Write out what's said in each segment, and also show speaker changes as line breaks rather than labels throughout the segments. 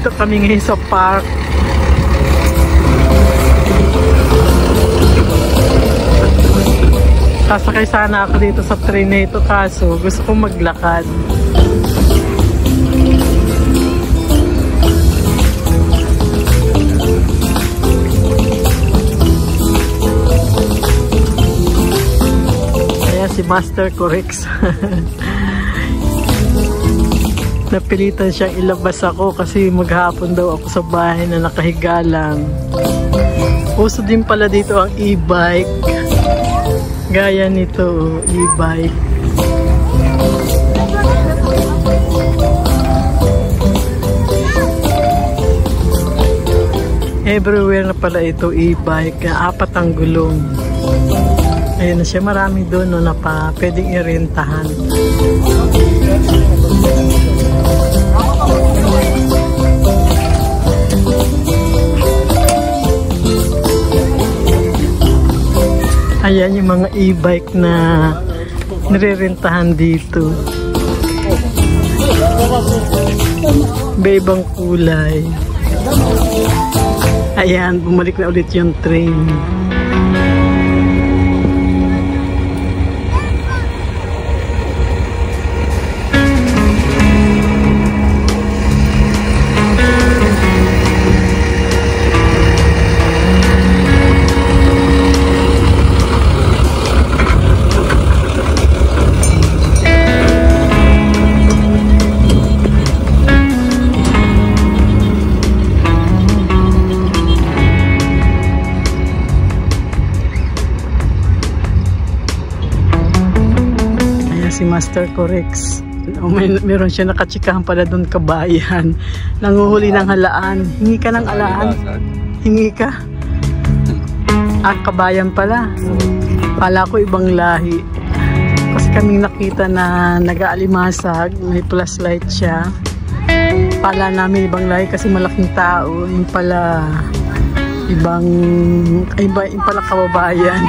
Nandito kami ngayon sa park. Sasakay sana ako dito sa train na ito kaso gusto kong maglakad. Ayan si Master Corex. Napilitan siyang ilabas ako kasi maghapon daw ako sa bahay na nakahiga lang. Uso din pala dito ang e-bike. Gaya nito, e-bike. Everywhere na pala ito e-bike. 4 ang gulong. Ayun na siya, marami doon no, na pa pwedeng irentahan. Ayan yung mga e-bike na nirerentahan dito. May ibang kulay. Ayan, bumalik na ulit yung train. Si Master Corex. Meron siya nakatsikahan pala doon kabayan. Nanguhuli ng halaan. Hingi ka ng halaan? Hingi ka? Ah, kabayan pala. Pala ko ibang lahi. Kasi kaming nakita na nag-aalimasag. May flashlight siya. Pala namin ibang lahi kasi malaking tao. Yung pala ibang pala kababayan.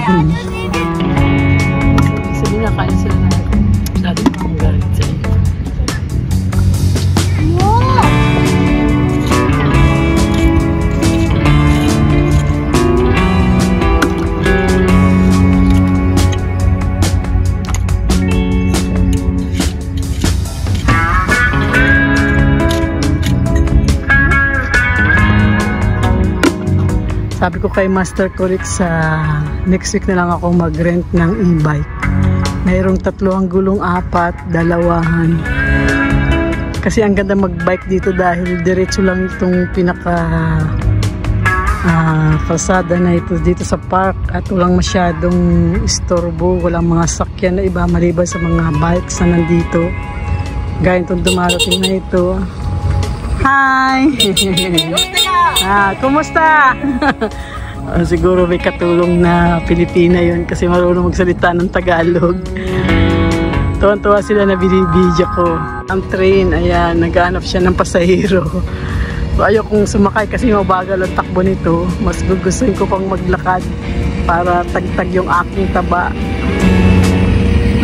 Sabi nga kain sila na sabi ko ang galit sa inyo. Sabi ko kay Master Corex next week na lang ako mag-rent ng e-bike. Mayroong 3 ang gulong, 4, 2. Kasi ang ganda mag-bike dito dahil diretso lang itong pinaka kalsada na ito dito sa park at walang masyadong istorbo, walang mga sakyan na iba maliban sa mga bikes na nandito. Gaya itong dumarating na ito. Hi! Kumusta? Siguro may katulong na Pilipina yun kasi marunong magsalita ng Tagalog. Tuwan-tuwa sila na binibidyo ko. Ang train, ayan, naghahanap siya ng pasahero. So, ayokong sumakay kasi mabagal ang takbo nito. Mas gugustuhin ko pang maglakad para tagtag yung aking taba.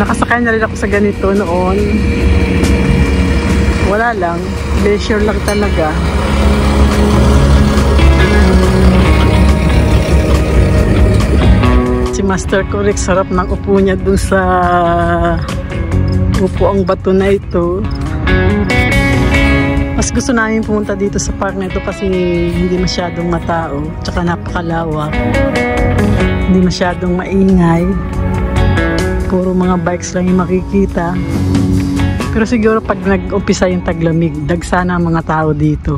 Nakasakay na rin ako sa ganito noon. Wala lang, leisure lang talaga. Si Master Corex, sarap ng upo niya dun sa upuang bato na ito. Mas gusto namin pumunta dito sa park na ito kasi hindi masyadong matao, tsaka napakalawak. Hindi masyadong maingay. Puro mga bikes lang yung makikita. Pero siguro pag nag-umpisa yung taglamig, dagsana ang mga tao dito.